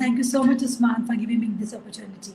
Thank you so much, Usman, for giving me this opportunity.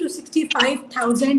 to 65,000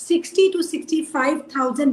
60 to 65,000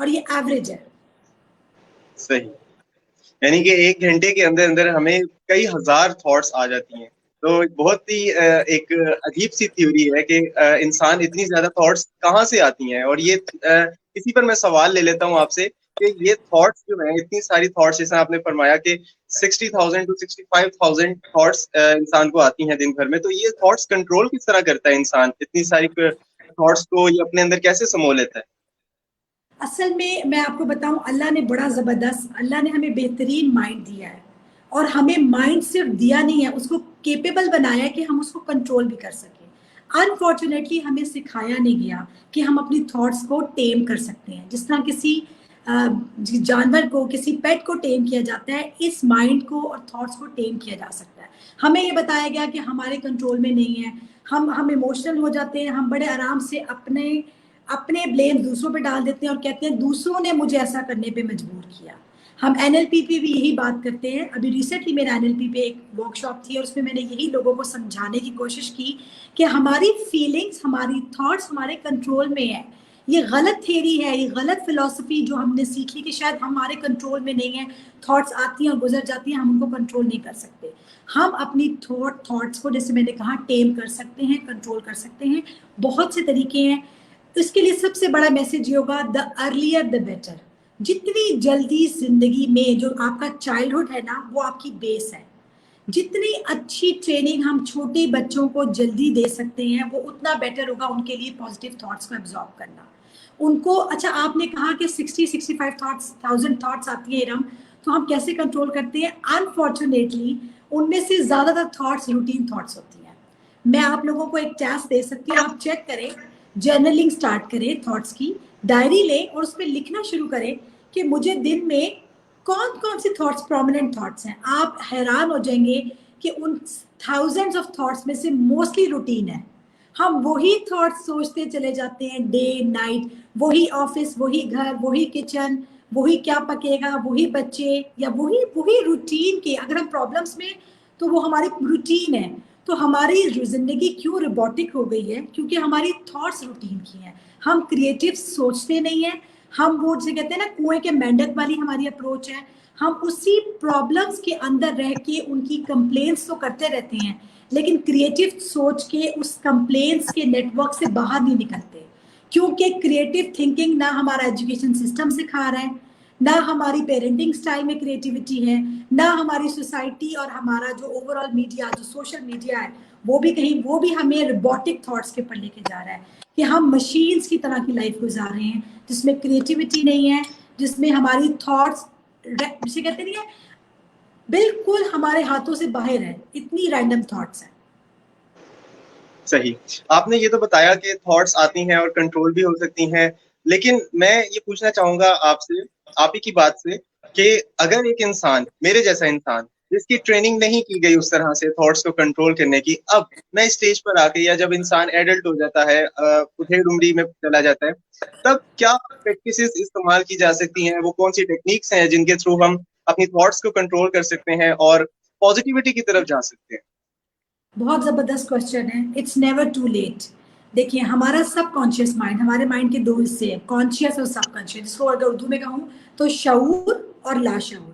اور یہ average ہے. صحیح. یعنی کہ 1 گھنٹے کے اندر اندر ہمیں کئی ہزار تھاٹس آ جاتی ہیں. تو بہت ہی ایک عجیب سی تھیوری ہے کہ انسان اتنی زیادہ تھاٹس کہاں سے آتی ہیں. اور یہ اسی پر میں سوال لے لیتا ہوں آپ سے کہ یہ تھاٹس جو ہیں, اتنی ساری تھاٹس, جیسے آپ نے فرمایا کہ 60,000 to 65,000 تھاٹس انسان کو آتی ہیں دن بھر میں, تو یہ تھاٹس کنٹرول کس طرح کرتا ہے انسان؟ اتنی ساری تھاٹس کو یہ اپنے اندر کیسے سمو لیتا ہے؟ اصل میں آپ کو بتاؤں, اللہ نے بڑا زبردست, اللہ نے ہمیں بہترین مائنڈ دیا ہے, اور ہمیں مائنڈ صرف دیا نہیں ہے, اس کو کیپیبل بنایا ہے کہ ہم اس کو کنٹرول بھی کر سکیں. انفارچونیٹلی ہمیں سکھایا نہیں گیا کہ ہم اپنی تھاٹس کو ٹیم کر سکتے ہیں. جس طرح کسی جانور کو, کسی پیٹ کو ٹیم کیا جاتا ہے, اس مائنڈ کو اور تھاٹس کو ٹیم کیا جا سکتا ہے. ہمیں یہ بتایا گیا کہ ہمارے کنٹرول میں نہیں ہے, ہم ایموشنل ہو جاتے ہیں, ہم بڑے آرام سے اپنے بلیم دوسروں پہ ڈال دیتے ہیں اور کہتے ہیں دوسروں نے مجھے ایسا کرنے پہ مجبور کیا. ہم NLP پہ بھی یہی بات کرتے ہیں. ابھی ریسنٹلی میرا NLP پہ ایک ورک شاپ تھی, اور اس میں میں نے یہی لوگوں کو سمجھانے کی کوشش کی کہ ہماری فیلنگز, ہماری تھاٹس ہمارے کنٹرول میں ہے. یہ غلط تھیری ہے, یہ غلط فلسفی جو ہم نے سیکھ لی کہ شاید ہمارے کنٹرول میں نہیں ہے, تھاٹس آتی ہیں اور گزر جاتی ہیں, ہم ان کو کنٹرول نہیں کر سکتے. ہم اپنی تھاٹس کو, جیسے میں نے کہا, ٹیم کر سکتے ہیں, کنٹرول کر سکتے ہیں. بہت سے طریقے ہیں. اس کے لیے سب سے بڑا میسج یہ ہوگا, دا ارلیئر دا بیٹر. جتنی جلدی زندگی میں, جو آپ کا چائلڈہڈ ہے نا, وہ آپ کی بیس ہے. جتنی اچھی ٹریننگ ہم چھوٹے بچوں کو جلدی دے سکتے ہیں, وہ اتنا بیٹر ہوگا ان کے لیے پازیٹیو تھاٹس کو ایبزارب کرنا. ان کو, اچھا آپ نے کہا کہ 60,000 تھاٹس آتی ہیں ارم, تو ہم کیسے کنٹرول کرتے ہیں؟ انفارچونیٹلی ان میں سے زیادہ تر تھاٹس روٹین تھاٹس ہوتی ہیں. میں آپ لوگوں کو ایک ٹاسک دے سکتی ہوں, آپ چیک کریں, جرنلنگ سٹارٹ کریں, تھاٹس کی ڈائری لیں اور اس پہ لکھنا شروع کریں کہ مجھے دن میں کون سے تھاٹس پرومیننٹ تھاٹس ہیں. آپ حیران ہو جائیں گے کہ ان تھاؤزینڈز آف تھاٹس میں سے موسٹلی روٹین ہے. ہم وہی تھاٹس سوچتے چلے جاتے ہیں ڈے نائٹ, وہی آفس, وہی گھر, وہی کچن, وہی کیا پکے گا, وہی بچے, یا وہی روٹین کے. اگر ہم پرابلمس میں, تو وہ ہماری روٹین ہے. تو ہماری زندگی کیوں روبوٹک ہو گئی ہے؟ کیونکہ ہماری تھاٹس روٹین کی ہیں. ہم کریٹو سوچتے نہیں ہیں. ہم وہ جسے کہتے ہیں نا کنویں کے مینڈک والی ہماری اپروچ ہے. ہم اسی پرابلمس کے اندر رہ کے ان کی کمپلینس تو کرتے رہتے ہیں, لیکن کریٹو سوچ کے اس کمپلینس کے نیٹ ورک سے باہر نہیں نکلتے. کیونکہ کریٹو تھنکنگ نہ ہمارا ایجوکیشن سسٹم سکھا رہا ہے, نہ ہماری پیرنٹنگ سٹائل میں کریٹیوٹی ہے, نہ ہماری سوسائٹی اور ہمارا جو اوور آل میڈیا, جو سوشل میڈیا ہے, وہ بھی ہمیں روبوٹک تھاٹس کے پر لے کے جا رہا ہے کہ ہم مشینز کی طرح کی لائف گزار رہے ہیں, جس میں کریٹیوٹی نہیں ہے, جس میں ہماری تھاٹس جسے کہتے نہیں ہے بالکل ہمارے ہاتھوں سے باہر ہے. اتنی رینڈم تھاٹس ہیں. صحیح. آپ نے یہ تو بتایا کہ تھاٹس آتی ہیں اور کنٹرول بھی ہو سکتی ہیں, لیکن میں یہ پوچھنا چاہوں گا آپ سے, آپ ہی کی بات سے, کہ اگر ایک انسان, میرے جیسا انسان, جس کی ٹریننگ نہیں کی گئی اس طرح سے تھاٹس کو کنٹرول کرنے کی, اب میں اسٹیج پر آ کے, یا جب انسان ایڈلٹ ہو جاتا ہے, ادھیڑ عمری میں چلا جاتا ہے, تب کیا پریکٹسز استعمال کی جا سکتی ہیں؟ وہ کون سی ٹیکنیکس ہیں جن کے تھرو ہم اپنی تھاٹس کو کنٹرول کر سکتے ہیں اور پازیٹیوٹی کی طرف جا سکتے ہیں؟ بہت زبردست کوشچن ہے. It's never too late. دیکھیے, ہمارا سب کانشیس مائنڈ, ہمارے مائنڈ کے دو حصے ہیں, کانشیس اور سب کانشیس. جس کو اگر اردو میں کہوں تو شعور اور لاشعور.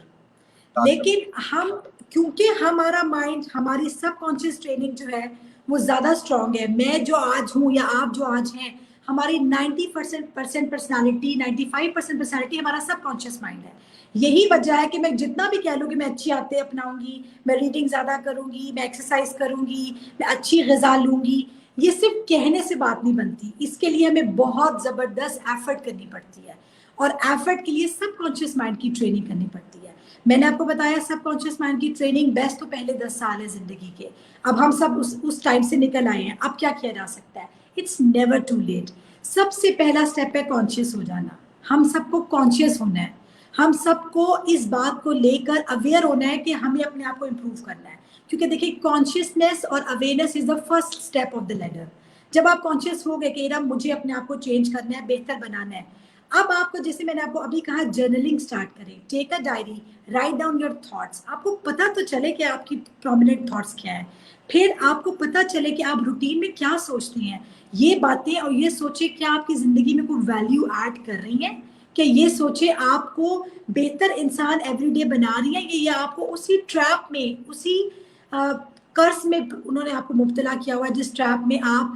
لیکن ہم, کیونکہ ہمارا مائنڈ, ہماری سب کانشیس ٹریننگ جو ہے وہ زیادہ اسٹرانگ ہے. میں جو آج ہوں یا آپ جو آج ہیں, ہماری 90% پرسنالٹی, 95% پرسنالٹی ہمارا سب کانشیس مائنڈ ہے. یہی وجہ ہے کہ میں جتنا بھی کہہ لوں کہ میں اچھی عادتیں اپناؤں گی, میں ریڈنگ زیادہ کروں گی, میں ایکسرسائز کروں گی, میں اچھی غذا لوں گی, یہ صرف کہنے سے بات نہیں بنتی. اس کے لیے ہمیں بہت زبردست ایفرٹ کرنی پڑتی ہے, اور ایفرٹ کے لیے سب کانشیس مائنڈ کی ٹریننگ کرنی پڑتی ہے. میں نے آپ کو بتایا سب کانشیس مائنڈ کی ٹریننگ بیسٹ تو پہلے 10 سال ہے زندگی کے. اب ہم سب اس ٹائم سے نکل آئے ہیں. اب کیا کیا جا سکتا ہے؟ It's never too late. سب سے پہلا اسٹیپ ہے کانشیس ہو جانا. ہم سب کو کانشیس ہونا ہے. ہم سب کو اس بات کو لے کر اویئر ہونا ہے کہ ہمیں اپنے آپ کو امپروو کرنا ہے. کیونکہ دیکھیں, کانشیسنیس اور awareness is the first step of the leader. جب آپ کانشیس ہو گئے کہ مجھے اپنے آپ کو چینج کرنا ہے, بہتر بنانا ہے, اب آپ کو, جیسے میں نے آپ کو ابھی کہا, جرنلنگ سٹارٹ کریں. Take a diary, write down your thoughts. آپ کو پتا تو چلے کہ آپ کی پرومیننٹ تھاٹس کیا ہے. پھر آپ کو پتا چلے کہ آپ روٹین میں کیا سوچتے ہیں. یہ باتیں اور یہ سوچیں کیا آپ کی زندگی میں کوئی ویلیو ایڈ کر رہی ہیں, کہ یہ سوچے آپ کو بہتر انسان ایوری ڈے بنا رہی ہے یا آپ کو اسی ٹریپ میں, اسی کرس میں انہوں نے آپ کو مبتلا کیا ہوا ہے جس ٹریپ میں آپ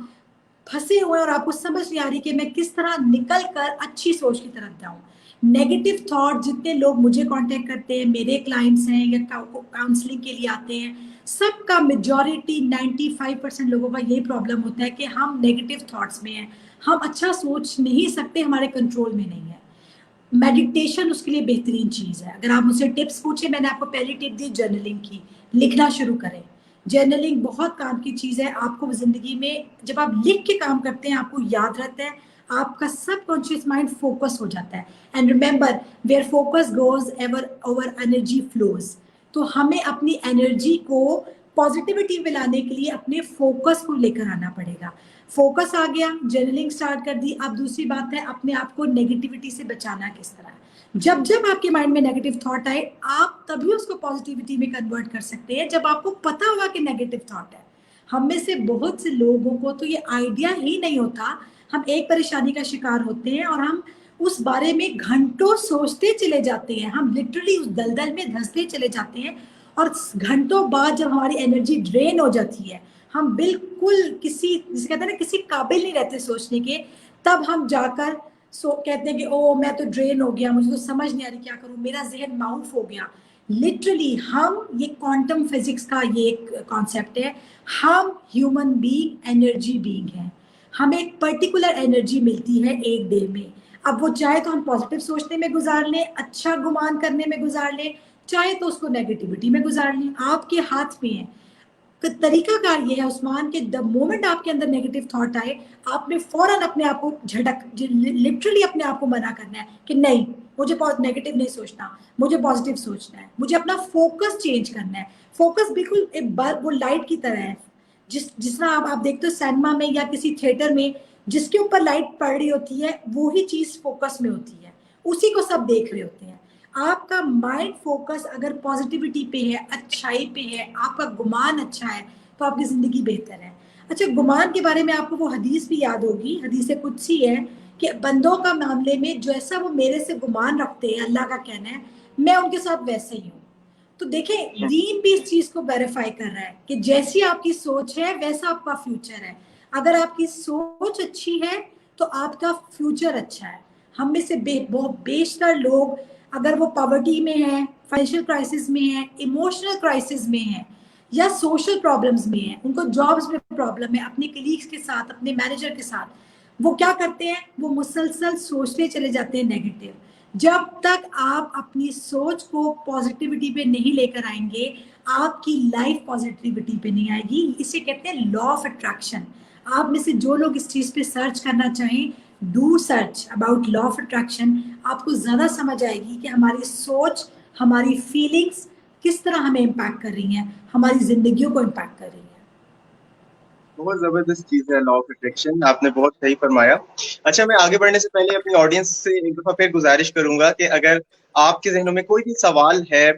پھنسے ہوئے اور آپ کو سمجھ نہیں آ رہی کہ میں کس طرح نکل کر اچھی سوچ کی طرف جاؤں. نیگیٹو تھاٹ جتنے لوگ مجھے کانٹیکٹ کرتے ہیں, میرے کلائنٹس ہیں یا کاؤنسلنگ کے لیے آتے ہیں, سب کا میجورٹی 95% لوگوں کا یہی پرابلم ہوتا ہے کہ ہم نیگیٹو تھاٹس میں ہیں, ہم اچھا سوچ نہیں سکتے, ہمارے کنٹرول میں نہیں ہے. میڈیٹیشن اس کے لیے بہترین چیز ہے. اگر آپ مجھ سے ٹپس پوچھیں, میں نے آپ کو پہلی ٹپ دی جرنلنگ کی, لکھنا شروع کریں. جرنلنگ بہت کام کی چیز ہے. آپ کو زندگی میں جب آپ لکھ کے کام کرتے ہیں آپ کو یاد رہتا ہے, آپ کا سب کانشیس مائنڈ فوکس ہو جاتا ہے. And remember where focus goes ever over energy flows. تو ہمیں اپنی انرجی کو پازیٹیوٹی میں لانے کے لیے اپنے فوکس کو لے کر آنا پڑے گا. فوکس آ گیا, جرنلنگ سٹارٹ کر دی. اب دوسری بات ہے اپنے آپ کو نیگیٹیوٹی سے بچانا کس طرح. جب جب آپ کے مائنڈ میں نیگیٹو تھاٹ آئے, آپ تبھی اس کو پازیٹیوٹی میں کنورٹ کر سکتے ہیں جب آپ کو پتا ہوگا کہ نیگیٹو تھاٹ ہے. ہم میں سے بہت سے لوگوں کو تو یہ آئیڈیا ہی نہیں ہوتا. ہم ایک پریشانی کا شکار ہوتے ہیں اور ہم اس بارے میں گھنٹوں سوچتے چلے جاتے ہیں. ہم لٹرلی اس دلدل میں دھنستے چلے جاتے ہیں اور گھنٹوں بعد جب ہماری انرجی ڈرین ہو جاتی ہے, ہم بالکل کسی جسے کہتے ہیں نا کسی قابل نہیں رہتے سوچنے کے, تب ہم جا کر کہتے ہیں کہ او میں تو ڈرین ہو گیا, مجھے تو سمجھ نہیں آ رہی کیا کروں, میرا ذہن معاف ہو گیا. لٹرلی ہم, یہ کوانٹم فزکس کا یہ ایک کانسیپٹ ہے, ہم ہیومن بینگ انرجی بینگ ہیں. ہمیں ایک پرٹیکولر انرجی ملتی ہے ایک ڈے میں. اب وہ چاہے تو ہم پازیٹیو سوچنے میں گزار لیں, اچھا گمان کرنے میں گزار لیں, چاہے تو اس کو نیگیٹیوٹی میں گزار لیں. آپ کے ہاتھ میں ہے. طریقہ کار یہ ہے عثمان کہ the moment آپ کے اندر نیگیٹو تھاٹ آئے, آپ نے فوراً اپنے آپ کو لٹرلی اپنے آپ کو منع کرنا ہے کہ نہیں, مجھے نیگیٹو نہیں سوچنا, مجھے پازیٹیو سوچنا ہے, مجھے اپنا فوکس چینج کرنا ہے. فوکس بالکل ایک بلب, وہ لائٹ کی طرح ہے. جس طرح آپ دیکھتے ہو سینما میں یا کسی تھیٹر میں, جس کے اوپر لائٹ پڑ رہی ہوتی ہے وہی چیز فوکس میں ہوتی ہے, اسی کو سب دیکھ رہے ہوتے ہیں. آپ کا مائنڈ فوکس اگر پازیٹیوٹی پہ ہے, اچھائی پہ ہے, آپ کا گمان اچھا ہے, تو آپ کی زندگی بہتر ہے. اچھا, گمان کے بارے میں آپ کو وہ حدیث بھی یاد ہوگی, حدیث قدسی ہے کہ بندوں کا معاملے میں جیسا وہ میرے سے گمان رکھتے ہیں, اللہ کا کہنا ہے, میں ان کے ساتھ ویسے ہی ہوں. تو دیکھیں دین بھی اس چیز کو ویریفائی کر رہا ہے کہ جیسی آپ کی سوچ ہے ویسا آپ کا فیوچر ہے. اگر آپ کی سوچ اچھی ہے تو آپ کا فیوچر اچھا ہے. ہم میں سے بیشتر لوگ اگر وہ پاورٹی میں ہیں, فائنینشیل کرائسس میں ہیں, ایموشنل کرائسس میں ہیں, یا سوشل پرابلمز میں ہیں, ان کو جابس میں پرابلم ہے, اپنے کلیگز کے ساتھ, اپنے مینیجر کے ساتھ, وہ کیا کرتے ہیں, وہ مسلسل سوچتے چلے جاتے ہیں نیگیٹو. جب تک آپ اپنی سوچ کو پازیٹیوٹی پہ نہیں لے کر آئیں گے, آپ کی لائف پازیٹیوٹی پہ نہیں آئے گی. اسے کہتے ہیں لا آف اٹریکشن. آپ میں سے جو لوگ اس چیز پہ سرچ کرنا چاہیں, do search about law of attraction. آپ کو زیادہ سمجھ آئے گی کہ ہماری سوچ, ہماری فیلنگس کس طرح ہمیں امپیکٹ کر رہی ہیں, ہماری زندگیوں کو امپیکٹ کر رہی ہیں. بہت زبردست چیز ہے لا آف اٹریکشن, آپ نے بہت صحیح فرمایا. اچھا, میں آگے بڑھنے سے پہلے اپنی آڈینس سے ایک دفعہ پھر گزارش کروں گا کہ اگر آپ کے ذہنوں میں کوئی بھی سوال ہے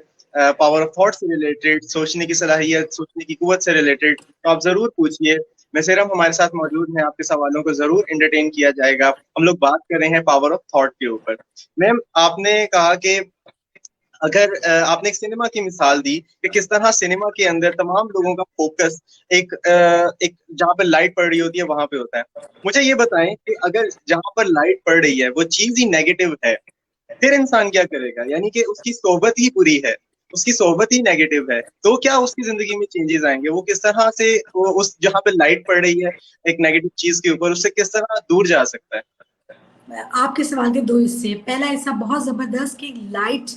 پاور آف تھاٹ سے ریلیٹڈ, سوچنے کی صلاحیت, سوچنے کی قوت سے ریلیٹڈ, تو آپ ضرور پوچھیے. میسرم ہمارے ساتھ موجود ہیں, آپ کے سوالوں کو ضرور انٹرٹین کیا جائے گا. ہم لوگ بات کر رہے ہیں پاور آف تھاٹ کے اوپر. میم, آپ نے کہا کہ اگر آپ نے ایک سنیما کی مثال دی کہ کس طرح سنیما کے اندر تمام لوگوں کا فوکس ایک جہاں پر لائٹ پڑ رہی ہوتی ہے وہاں پہ ہوتا ہے. مجھے یہ بتائیں کہ اگر جہاں پر لائٹ پڑ رہی ہے وہ چیز ہی نیگیٹو ہے, پھر انسان کیا کرے گا؟ یعنی کہ اس کی صحبت ہی بری ہے, اس کی صحبت ہی نیگیٹو ہے, تو کیا اس کی زندگی میں چینجز آئیں گے؟ وہ کس طرح سے اس جہاں پہ لائٹ پڑ رہی ہے ایک نیگیٹو چیز کے اوپر, اس سے کس طرح دور جا سکتا ہے؟ آپ کے سوال کے دو حصے. پہلا حصہ بہت زبردست کہ لائٹ,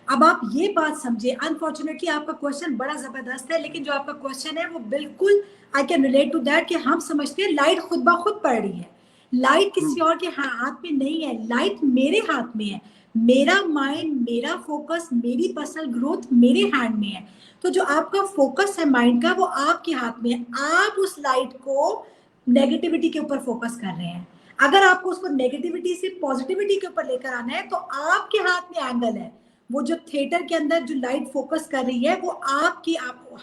اب آپ یہ بات سمجھے, انفارچونیٹلی آپ کا کوشچن بڑا زبردست ہے, لیکن جو آپ کا کوشچن ہے وہ بالکل I can relate to that کہ ہم سمجھتے ہیں لائٹ خود بخود پڑ رہی ہے. لائٹ کسی اور کے ہاتھ میں نہیں ہے, لائٹ میرے ہاتھ میں ہے. میرا مائنڈ, میرا فوکس, میری پرسنل گروتھ میرے ہینڈ میں ہے. تو جو آپ کا فوکس ہے مائنڈ کا, وہ آپ کے ہاتھ میں ہے. آپ اس لائٹ کو نیگیٹیوٹی کے اوپر فوکس کر رہے ہیں. اگر آپ کو اس کو نیگیٹیوٹی سے پازیٹیوٹی کے اوپر لے کر آنا ہے تو آپ کے ہاتھ میں اینگل ہے. وہ جو تھیٹر کے اندر جو لائٹ فوکس کر رہی ہے وہ آپ کے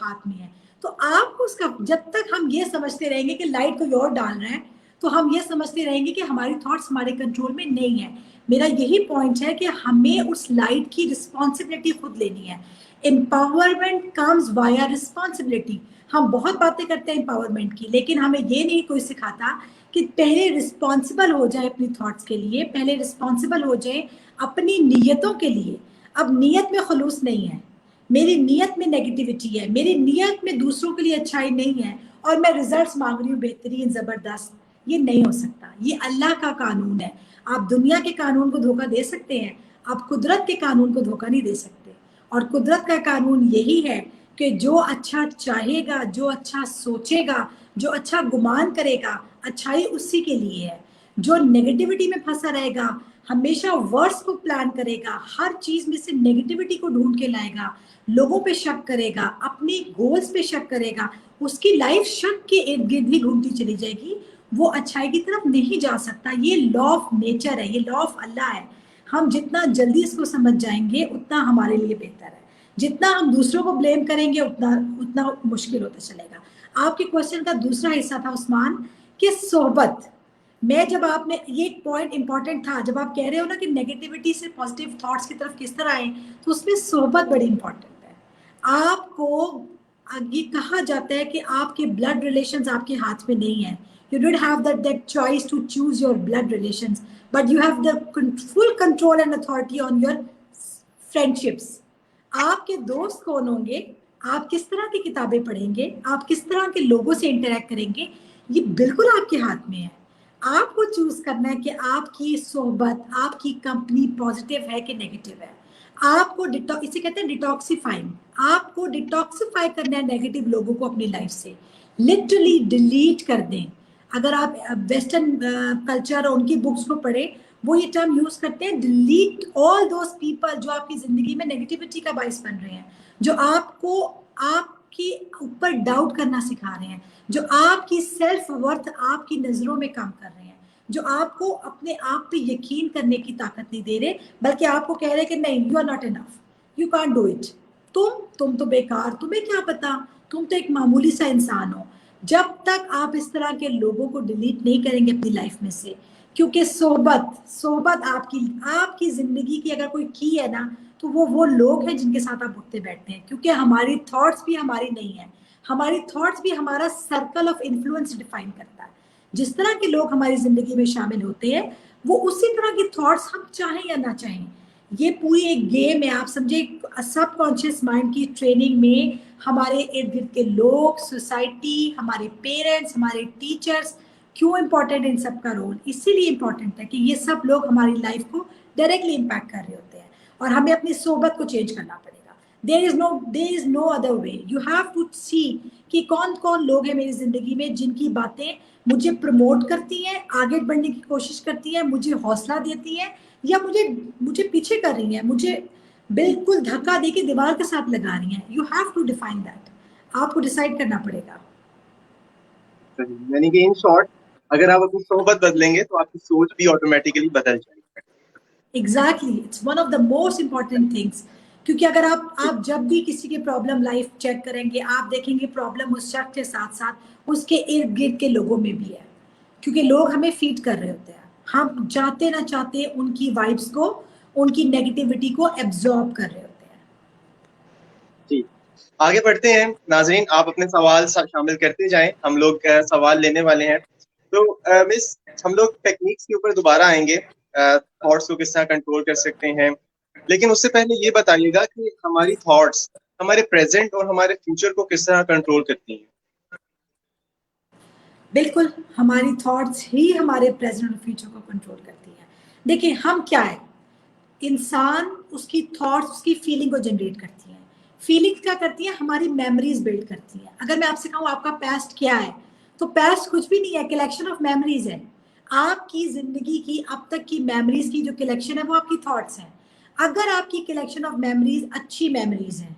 ہاتھ میں ہے. تو آپ کو اس کا, جب تک ہم یہ سمجھتے رہیں گے کہ لائٹ کوئی اور ڈال رہے ہیں, تو ہم یہ سمجھتے رہیں گے کہ ہماری تھاٹس ہمارے کنٹرول میں نہیں ہے. میرا یہی پوائنٹ ہے کہ ہمیں اس لائٹ کی رسپانسبلٹی خود لینی ہے. Empowerment comes via responsibility. ہم بہت باتیں کرتے ہیں امپاورمنٹ کی, لیکن ہمیں یہ نہیں کوئی سکھاتا کہ پہلے رسپانسبل ہو جائے اپنی تھاٹس کے لیے, پہلے رسپانسبل ہو جائے اپنی نیتوں کے لیے. اب نیت میں خلوص نہیں ہے, میری نیت میں نیگیٹیوٹی ہے, میری نیت میں دوسروں کے لیے اچھائی نہیں ہے, اور میں ریزلٹس مانگ رہی ہوں بہترین زبردست, یہ نہیں ہو سکتا. یہ اللہ کا قانون ہے. آپ دنیا کے قانون کو دھوکہ دے سکتے ہیں, آپ قدرت کے قانون کو دھوکہ نہیں دے سکتے. اور قدرت کا قانون یہی ہے کہ جو اچھا چاہے گا, جو اچھا سوچے گا, جو اچھا گمان کرے گا, اچھائی اسی کے لیے ہے. جو نیگیٹیوٹی میں پھنسا رہے گا, ہمیشہ ورس کو پلان کرے گا, ہر چیز میں سے نیگیٹیوٹی کو ڈھونڈ کے لائے گا, لوگوں پہ شک کرے گا, اپنی گولز پہ شک کرے گا, اس کی لائف شک کے ارد گرد ہی گھومتی چلی جائے گی, وہ اچھائی کی طرف نہیں جا سکتا. یہ لا آف نیچر ہے, یہ لا آف اللہ ہے. ہم جتنا جلدی اس کو سمجھ جائیں گے اتنا ہمارے لیے بہتر ہے. جتنا ہم دوسروں کو بلیم کریں گے اتنا مشکل ہوتا چلے گا. آپ کے کوشچن کا دوسرا حصہ تھا عثمان کہ صحبت میں, جب آپ نے یہ پوائنٹ امپورٹنٹ تھا, جب آپ کہہ رہے ہو نا کہ نیگیٹیوٹی سے پازیٹیو تھاٹس کی طرف کس طرح آئیں, تو اس میں صحبت بڑی امپورٹنٹ ہے. آپ کو یہ کہا جاتا ہے کہ آپ کے بلڈ ریلیشنز آپ کے ہاتھ میں نہیں ہیں. You don't have that choice to choose your blood relations, but you have the full control and authority on your friendships. آپ کے دوست کون ہوں گے, آپ کس طرح کی کتابیں پڑھیں گے, آپ کس طرح کے لوگوں سے انٹریکٹ کریں گے, یہ بالکل آپ کے ہاتھ میں ہے. آپ کو چوز کرنا ہے کہ آپ کی صحبت, آپ کی کمپنی پازیٹیو ہے کہ نیگیٹیو ہے. آپ کو اسے کہتے ہیں ڈیٹاکسیفائنگ, آپ کو ڈیٹاکسیفائی کرنا ہے نیگیٹیو لوگوں کو اپنی لائف سے, لٹرلی ڈیلیٹ کر دیں. اگر آپ ویسٹرن کلچر اور ان کی بکس کو پڑھیں, وہ یہ ٹرم یوز کرتے ہیں, ڈیلیٹ آل دوز پیپل جو آپ کی زندگی میں نیگیٹیوٹی کا باعث بن رہے ہیں, جو آپ کو آپ کے اوپر ڈاؤٹ کرنا سکھا رہے ہیں, جو آپ کی سیلف ورتھ آپ کی نظروں میں کام کر رہے ہیں, جو آپ کو اپنے آپ پہ یقین کرنے کی طاقت نہیں دے رہے, بلکہ آپ کو کہہ رہے کہ نہیں, you are not enough, you can't do it, تم تو بیکار, تمہیں کیا پتا, تم تو ایک معمولی سا انسان ہو. جب تک آپ اس طرح کے لوگوں کو ڈیلیٹ نہیں کریں گے اپنی لائف میں سے, کیونکہ صحبت آپ کی زندگی کی اگر کوئی کی ہے نا, تو وہ لوگ ہیں جن کے ساتھ آپ اٹھتے بیٹھتے ہیں. کیونکہ ہماری تھاٹس بھی ہماری نہیں ہیں, ہماری تھاٹس بھی ہمارا سرکل آف انفلوئنس ڈیفائن کرتا ہے. جس طرح کے لوگ ہماری زندگی میں شامل ہوتے ہیں, وہ اسی طرح کی تھاٹس ہم چاہیں یا نہ چاہیں. یہ پوری ایک گیم ہے, آپ سمجھے سب کانشیس مائنڈ کی ٹریننگ میں ہمارے ارد گرد کے لوگ, سوسائٹی, ہمارے پیرنٹس, ہمارے ٹیچرز, کیوں امپورٹنٹ ان سب کا رول؟ اسی لیے امپورٹنٹ ہے کہ یہ سب لوگ ہماری لائف کو ڈائریکٹلی امپیکٹ کر رہے ہوتے ہیں, اور ہمیں اپنی صحبت کو چینج کرنا پڑے گا. there is no other way. You have to see کہ کون کون لوگ ہیں میری زندگی میں جن کی باتیں مجھے پروموٹ کرتی ہیں, آگے بڑھنے کی کوشش کرتی ہیں, مجھے حوصلہ دیتی ہیں, یا مجھے پیچھے کر رہی ہیں, مجھے بالکل دھکا دے کے دیوار کے ساتھ لگا رہی ہیں. You have to define that. آپ کو ڈیسائیڈ کرنا پڑے گا. یعنی کہ ان شارٹ, اگر آپ اپنی صحبت بدلیں گے تو آپ کی سوچ بھی آٹومیٹیکلی بدل جائے گی. Exactly, it's one of the most important things. کیونکہ اگر آپ جب بھی کسی کی پرابلم لائف چیک کریں گے, آپ دیکھیں گے پرابلم اس شخص کے ساتھ ساتھ اس کے ارد گرد کے لوگوں میں بھی ہے. کیونکہ لوگ ہمیں فیڈ کر رہے ہوتے ہیں, ہم چاہتے نہ چاہتے ان کی وائبس کو, ان کی نیگیٹیوٹی کو ایبزارب کر رہے ہوتے ہیں. جی, آگے بڑھتے ہیں. ناظرین, آپ اپنے سوال شامل کرتے جائیں, ہم لوگ سوال لینے والے ہیں. تو مس, ہم لوگ ٹیکنیکس کے اوپر دوبارہ آئیں گے, تھاٹس کو کس طرح کنٹرول کر سکتے ہیں, لیکن اس سے پہلے یہ بتائیے گا کہ ہماری تھاٹس ہمارے پریزنٹ اور ہمارے فیوچر کو کس طرح کنٹرول کرتی ہیں. بالکل, ہماری تھاٹس ہی ہمارے پریزنٹ اور فیوچر کو کنٹرول کرتی ہیں. دیکھیں ہم کیا ہے, انسان اس کی تھاٹس, اس کی فیلنگ کو جنریٹ کرتی ہیں. فیلنگ کیا کرتی ہیں, ہماری میموریز بلڈ کرتی ہیں. اگر میں آپ سے کہوں آپ کا پاسٹ کیا ہے, تو پاسٹ کچھ بھی نہیں ہے, کلیکشن آف میموریز ہے. آپ کی زندگی کی اب تک کی میموریز کی جو کلیکشن ہے وہ آپ کی تھاٹس ہیں. اگر آپ کی کلیکشن آف میموریز اچھی میموریز ہیں,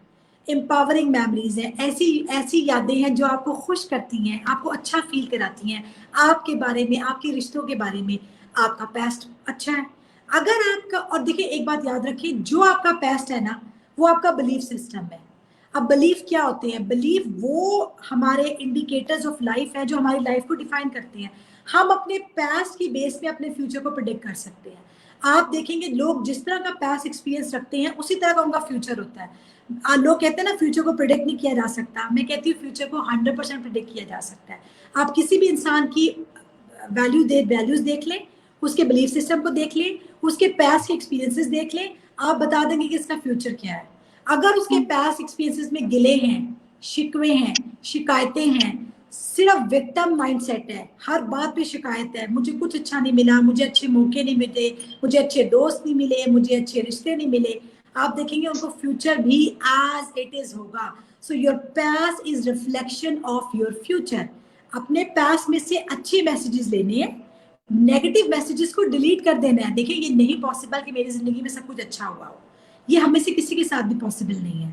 امپاورنگ میموریز ہیں, ایسی یادیں ہیں جو آپ کو خوش کرتی ہیں, آپ کو اچھا فیل کراتی ہیں, آپ کے بارے میں, آپ کے رشتوں کے بارے میں, آپ کا پاسٹ اچھا ہے. اگر آپ کا, اور دیکھیں ایک بات یاد رکھیں, جو آپ کا پاسٹ ہے نا وہ آپ کا بلیف سسٹم ہے. اب بلیف کیا ہوتے ہیں؟ بلیف وہ ہمارے انڈیکیٹرز آف لائف ہے جو ہماری لائف کو ڈیفائن کرتے ہیں. ہم اپنے پاسٹ کی بیس پہ اپنے فیوچر کو پریڈکٹ کر سکتے ہیں. آپ دیکھیں گے لوگ جس طرح کا پاس ایکسپیرینس رکھتے ہیں اسی طرح کا ان کا فیوچر ہوتا ہے. لوگ کہتے ہیں نا فیوچر کو پریڈکٹ نہیں کیا جا سکتا, میں کہتی ہوں فیوچر کو 100% پریڈکٹ کیا جا سکتا ہے. آپ کسی بھی انسان کی ویلیوز دیکھ لیں, اس کے بلیف سسٹم کو دیکھ لیں, اس کے پاس کے ایکسپیرینسز دیکھ لیں, آپ بتا دیں گے کہ اس کا فیوچر کیا ہے. اگر اس کے پاس ایکسپیرینسز میں گلے ہیں, شکوے ہیں, شکایتیں ہیں, صرف وکٹم مائنڈ سیٹ ہے, ہر بات پہ شکایت ہے, مجھے کچھ اچھا نہیں ملا, مجھے اچھے موقع نہیں ملے, مجھے اچھے دوست نہیں ملے, مجھے اچھے رشتے نہیں ملے, آپ دیکھیں گے ان کو فیوچر بھی ایز اٹ از ہوگا. So your pass is reflection of your future. اپنے پاس میں سے اچھے میسیجز لینے ہیں, نیگیٹو میسیجز کو ڈیلیٹ کر دینا ہے. دیکھیں یہ نہیں پاسبل کہ میری زندگی میں سب کچھ اچھا ہوا ہو, یہ ہمیں سے کسی کے ساتھ بھی پاسبل نہیں ہے.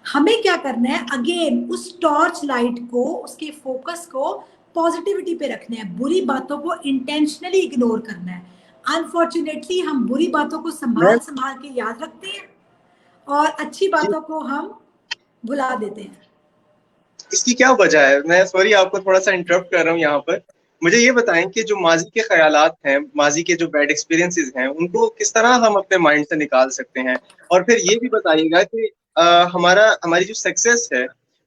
ہمیں کیا کرنا ہے, اگین اس ٹارچ لائٹ کو, اس کے فوکس کو پازیٹیوٹی پہ رکھنا ہے, بری باتوں کو انٹینشنلی اگنور کرنا ہے. انفارچونیٹلی ہم بری باتوں کو میں سنبھال کے یاد رکھتے ہیں اور اچھی جی، باتوں کو ہم بھلا دیتے ہیں. اس کی کیا وجہ ہے؟ میں سوری آپ کو تھوڑا سا انٹرپٹ کر رہا ہوں یہاں پر. مجھے یہ بتائیں کہ جو ماضی کے خیالات ہیں, ماضی کے جو بیڈ ایکسپیرینسز ہیں, ان کو کس طرح ہم اپنے مائنڈ سے نکال سکتے ہیں؟ اور پھر یہ بھی بتائیے گا کہ ہماری جو سکسیس ہے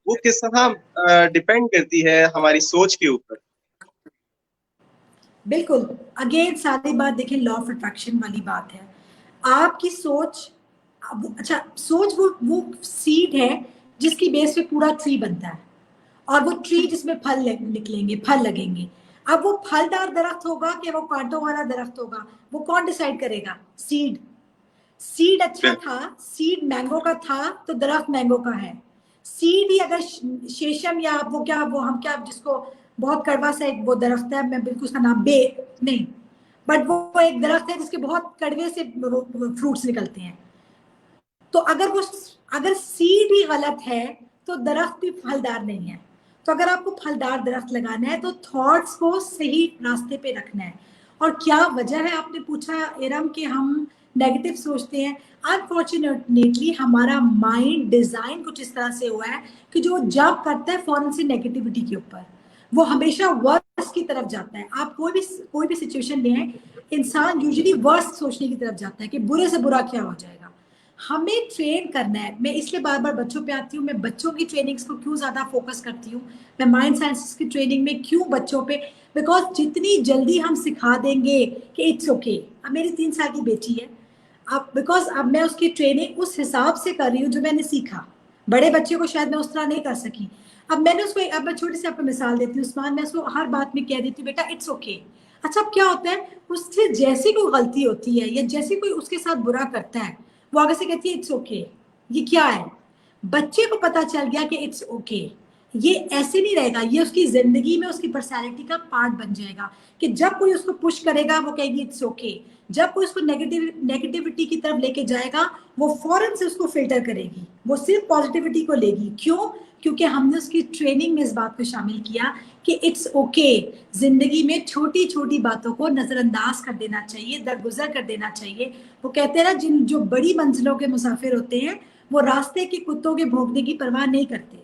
وہ کس طرح ڈپینڈ کرتی ہے ہماری سوچ کے اوپر. بالکل, اگین ساری بات دیکھیں لا آف اٹریکشن والی بات ہے. آپ کی سوچ, اچھا سوچ وہ سیڈ ہے جس کی بیس پہ پورا ٹری بنتا ہے, اور وہ ٹری جس میں پھل نکلیں گے, پھل لگیں گے. اب وہ پھلدار درخت ہوگا کہ وہ کانٹوں والا درخت ہوگا, وہ کون ڈیسائیڈ کرے گا؟ سیڈ. سیڈ اچھا تھا, سیڈ مینگو کا تھا تو درخت مینگو کا ہے. سیڈ ہی اگر شیشم یا وہ کیا, وہ ہم کیا جس کو بہت کڑوا سا ایک وہ درخت ہے, میں بالکل اس کا نام بے نہیں, بٹ وہ ایک درخت ہے جس کے بہت کڑوے سے فروٹس نکلتے ہیں. تو اگر سیڈ ہی غلط ہے تو درخت بھی پھلدار نہیں ہے. تو اگر آپ کو پھلدار درخت لگانا ہے تو تھاٹس کو صحیح راستے پہ رکھنا ہے. اور کیا وجہ ہے آپ نے پوچھا ارم کہ ہم نیگیٹو سوچتے ہیں؟ انفارچونیٹلی ہمارا مائنڈ ڈیزائن کچھ اس طرح سے ہوا ہے کہ جو جب کرتا ہے فوراً سے نیگیٹیوٹی کے اوپر, وہ ہمیشہ ورس کی طرف جاتا ہے. آپ کوئی بھی سچویشن لیں, انسان یوزلی ورس سوچنے کی طرف جاتا ہے کہ برے سے برا کیا ہو جائے گا. ہمیں ٹرین کرنا ہے. میں اس لیے بار بار بچوں پہ آتی ہوں, میں بچوں کی ٹریننگز کو کیوں زیادہ فوکس کرتی ہوں, میں مائنڈ سائنسز کی ٹریننگ میں کیوں بچوں پہ, بیکاز جتنی جلدی ہم سکھا دیں گے کہ اٹس اوکے. اب میری 3 سال کی بیٹی ہے, اب بیکاز اب میں اس کی ٹریننگ اس حساب سے کر رہی ہوں جو میں نے سیکھا. بڑے بچے کو شاید میں اس طرح نہیں کر سکی. اب میں نے اس کو, اب میں چھوٹی سی آپ کو مثال دیتی ہوں, عثمان, میں اس کو ہر بات میں کہہ دیتی ہوں بیٹا اٹس اوکے. اچھا اب کیا ہوتا ہے, اس سے جیسی کوئی غلطی ہوتی ہے یا جیسی کوئی اس کے ساتھ برا کرتا ہے, وہ آگے سے کہتی ہے اٹس اوکے. یہ کیا ہے؟ بچے کو پتا چل گیا کہ اٹس اوکے. یہ ایسے نہیں رہے گا, یہ اس کی زندگی میں اس کی پرسنالٹی کا پارٹ بن جائے گا کہ جب کوئی اس کو پش کرے گا وہ کہے گی اٹس اوکے. جب کوئی اس کو نیگیٹیوٹی کی طرف لے کے جائے گا وہ فوراً سے اس کو فلٹر کرے گی, وہ صرف پازیٹیوٹی کو لے گی. کیوں؟ کیونکہ ہم نے اس کی ٹریننگ میں اس بات کو شامل کیا کہ اٹس اوکے. زندگی میں چھوٹی چھوٹی باتوں کو نظر انداز کر دینا چاہیے, درگزر کر دینا چاہیے. وہ کہتے ہیں نا جو بڑی منزلوں کے مسافر ہوتے ہیں وہ راستے کے کتوں کے بھونکنے کی پرواہ نہیں کرتے.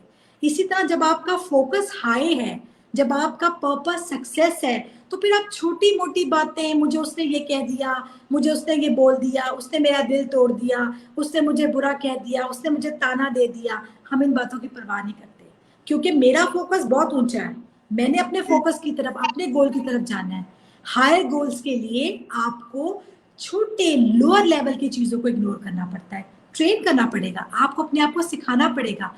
اسی طرح جب آپ کا فوکس ہائی ہے, جب آپ کا پرپس سکسیس ہے, تو پھر آپ چھوٹی موٹی باتیں, مجھے اس نے یہ کہہ دیا, مجھے اس نے یہ بول دیا, اس نے میرا دل توڑ دیا, اس نے مجھے برا کہہ دیا, اس نے مجھے تانا دے دیا, ہم ان باتوں کی پرواہ نہیں کرتے کیونکہ میرا فوکس بہت اونچا ہے. میں نے اپنے فوکس کی طرف, اپنے گول کی طرف جانا ہے. ہائر گولز کے لیے آپ کو چھوٹے لوور لیول کی چیزوں کو اگنور کرنا پڑتا ہے, ٹرین کرنا پڑے گا, آپ کو اپنے آپ کو سکھانا پڑے گا.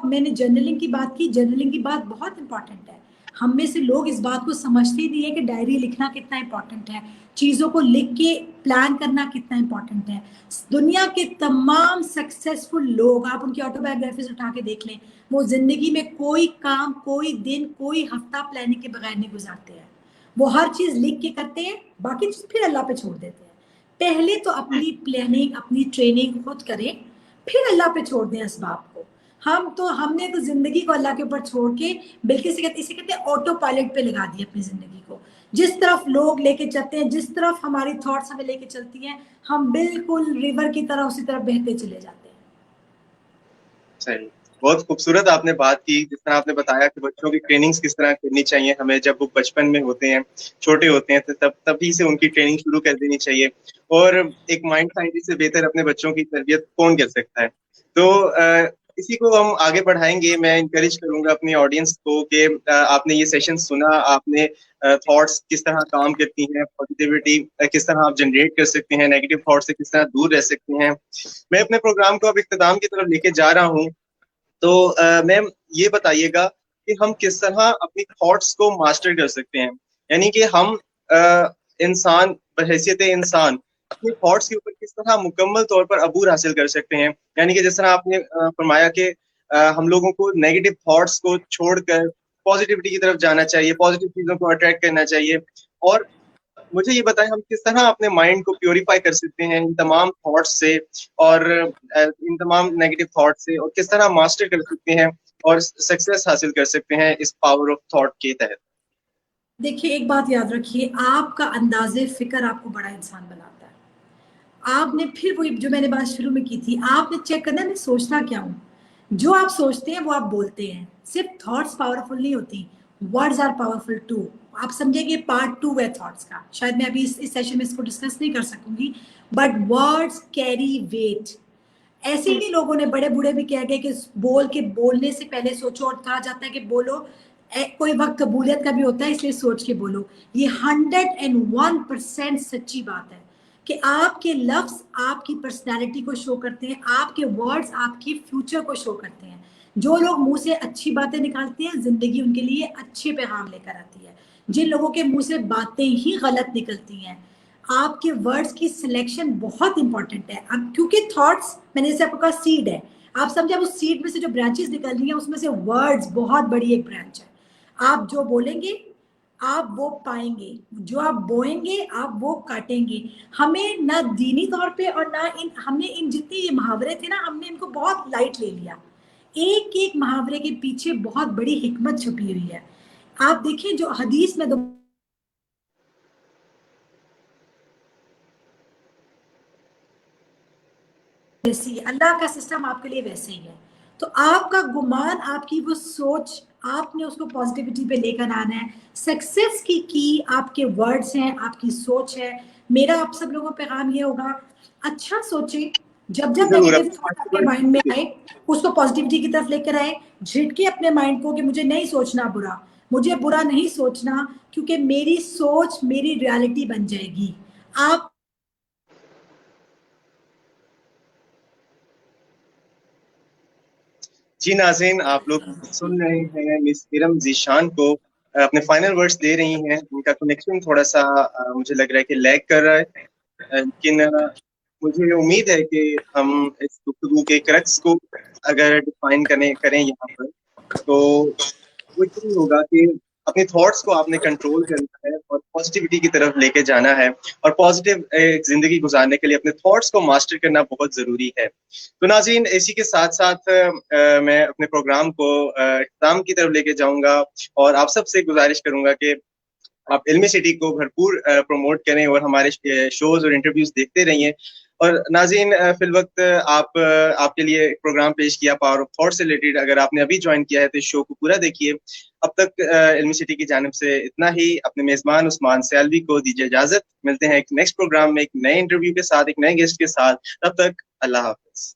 میں نے جرنلنگ کی بات کی, جرنلنگ کی بات بہت امپورٹنٹ ہے. ہم میں سے لوگ اس بات کو سمجھتے نہیں ہے کہ ڈائری لکھنا کتنا امپورٹنٹ ہے, چیزوں کو لکھ کے پلان کرنا کتنا امپورٹنٹ ہے. دنیا کے تمام سکسیسفل لوگ, آپ ان کی آٹو بایوگرافیز اٹھا کے دیکھ لیں, وہ زندگی میں کوئی کام, کوئی دن, کوئی ہفتہ پلاننگ کے بغیر نہیں گزارتے ہیں. وہ ہر چیز لکھ کے کرتے ہیں, باقی چیز پھر اللہ پہ چھوڑ دیتے ہیں. پہلے تو اپنی پلاننگ, اپنی ٹریننگ خود کریں, پھر اللہ پہ چھوڑ دیں اسباب کو. ہم نے تو زندگی کو اللہ کے اوپر چھوڑ کے بلکہ اسے کہتے ہیں آٹو پائلٹ پہ لگا دیا اپنی زندگی کو. جس طرف لوگ لے کے چلتے ہیں, جس طرف ہماری تھاٹس ہمیں لے کے چلتی ہیں, ہم بالکل ریور کی طرح اسی طرف بہتے چلے جاتے ہیں. صحیح. بہت خوبصورت آپ نے بات کی، جس طرح آپ نے بتایا کہ بچوں کی ٹریننگز کس طرح کرنی چاہیے ہمیں جب وہ بچپن میں ہوتے ہیں، چھوٹے ہوتے ہیں، تو تبھی سے ان کی ٹریننگ شروع کر دینی چاہیے. اور ایک مائنڈ سائنٹسٹ سے بہتر اپنے بچوں کی تربیت کون کر سکتا ہے. تو اسی کو ہم آگے بڑھائیں گے. میں انکریج کروں گا اپنی آڈینس کو کہ آپ نے یہ سیشن سنا، آپ نے تھاٹس کس طرح کام کرتی ہیں، پازیٹیوٹی کس طرح آپ جنریٹ کر سکتے ہیں، نیگیٹو تھاٹ سے کس طرح دور رہ سکتے ہیں. میں اپنے پروگرام کو اب اختتام کی طرف لے کے جا رہا ہوں. تو میم یہ بتائیے گا کہ ہم کس طرح اپنی تھاٹس کو ماسٹر کر سکتے ہیں، یعنی کہ ہم انسان بحیثیت انسان اپنی تھاٹس کے اوپر کس طرح مکمل طور پر عبور حاصل کر سکتے ہیں. یعنی کہ جس طرح آپ نے فرمایا کہ ہم لوگوں کو نیگیٹو تھاٹس کو چھوڑ کر پازیٹیوٹی کی طرف جانا چاہیے، پازیٹیو چیزوں کو اٹریکٹ کرنا چاہیے. اور مجھے یہ بتائیں ہم کس طرح اپنے مائنڈ کو پیوریفائی کر سکتے ہیں ان تمام تھاٹس سے اور ان تمام نیگیٹو تھاٹ سے، اور کس طرح ماسٹر کر سکتے ہیں اور سکسیس حاصل کر سکتے ہیں اس پاور آف تھاٹ کے تحت. دیکھیے ایک بات یاد رکھیے، آپ کا انداز فکر آپ کو بڑا انسان بناتا ہے. آپ نے پھر وہی جو میں نے بات شروع میں کی تھی، آپ نے چیک کرنا ہے میں سوچنا کیا ہوں. جو آپ سوچتے ہیں وہ آپ بولتے ہیں. صرف تھاٹس پاورفل نہیں ہوتی، ورڈز آر پاورفل ٹو. آپ سمجھیں گے پارٹ 2 ہے تھاٹس کا، شاید میں ابھی اس سیشن میں اس کو ڈسکس نہیں کر سکوں گی، بٹ ورڈز کیری ویٹ. ایسے ہی نہیں لوگوں نے بڑے بوڑھے بھی کہہ گئے کہ بولنے سے پہلے سوچو، اور کہا جاتا ہے کہ بولو کوئی وقت قبولیت کا بھی ہوتا ہے، اس لیے سوچ کے بولو. یہ 101% سچی بات ہے کہ آپ کے لفظ آپ کی پرسنالٹی کو شو کرتے ہیں، آپ کے ورڈز آپ کی فیوچر کو شو کرتے ہیں. جو لوگ منہ سے اچھی باتیں نکالتے ہیں زندگی ان کے لیے اچھے پیغام لے کر آتی ہے. جن لوگوں کے منہ سے باتیں ہی غلط نکلتی ہیں، آپ کے ورڈز کی سلیکشن بہت امپورٹنٹ ہے. کیونکہ تھاٹس میں نے جیسے آپ کو کہا سیڈ ہے، آپ سمجھے اس سیڈ میں سے جو برانچز نکل رہی ہیں اس میں سے ورڈز بہت بڑی ایک برانچ ہے. آپ جو بولیں گے آپ وہ پائیں گے، جو آپ بوئیں گے آپ وہ کاٹیں گے. ہمیں نہ دینی طور پہ اور نہ ہم نے ان جتنے یہ محاورے تھے نا، ہم نے ان کو بہت لائٹ لے لیا. ایک ایک محاورے کے پیچھے بہت بڑی حکمت چھپی ہوئی ہے. آپ دیکھیں جو حدیث میں ویسی ہے، اللہ کا سسٹم آپ کے لیے ویسے ہی ہے. تو آپ کا گمان، آپ کی وہ سوچ، آپ نے اس کو پازیٹیوٹی پہ لے کر آنا ہے. سکسیس کی آپ کے ورڈز ہیں، آپ کی سوچ ہے. میرا آپ سب لوگوں کا پیغام یہ ہوگا، اچھا سوچیں. جب جب ضرور. نیگیٹو تھاٹ آپ کے مائنڈ میں آئے اس کو پازیٹیوٹی کی طرف لے کر آئے. جھٹکے اپنے مائنڈ کو کہ مجھے نہیں سوچنا برا، مجھے برا نہیں سوچنا، کیونکہ میری سوچ میری ریالٹی بن جائے گی. آپ جی ناظرین، آپ لوگ سن رہے ہیں مس ارم ذیشان کو اپنے فائنل ورڈز دے رہی ہیں. ان کا کنیکشن تھوڑا سا مجھے لگ رہا ہے کہ لیگ کر رہا ہے، لیکن مجھے امید ہے کہ ہم اس گفتگو کے کرکس کو اگر ڈیفائن کریں یہاں پر، تو وہ یہی ہوگا کہ اپنی تھاٹس کو آپ نے کنٹرول کرنا ہے اور پازیٹیوٹی کی طرف لے کے جانا ہے. اور پازیٹیو ایک زندگی گزارنے کے لیے اپنے تھاٹس کو ماسٹر کرنا بہت ضروری ہے. تو ناظرین، اسی کے ساتھ ساتھ میں اپنے پروگرام کو اختتام کی طرف لے کے جاؤں گا، اور آپ سب سے گزارش کروں گا کہ آپ علمی سٹی کو بھرپور پروموٹ کریں اور ہمارے شوز اور انٹرویوز دیکھتے رہیے. اور ناظرین، فی الوقت آپ کے لیے ایک پروگرام پیش کیا پاور آف تھاٹ سے ریلیٹڈ. اگر آپ نے ابھی جوائن کیا ہے تو اس شو کو پورا دیکھیے. اب تک علمی سٹی کی جانب سے اتنا ہی. اپنے میزبان عثمان سیالوی کو دیجیے اجازت. ملتے ہیں ایک نیکسٹ پروگرام میں ایک نئے انٹرویو کے ساتھ، ایک نئے گیسٹ کے ساتھ. تب تک اللہ حافظ.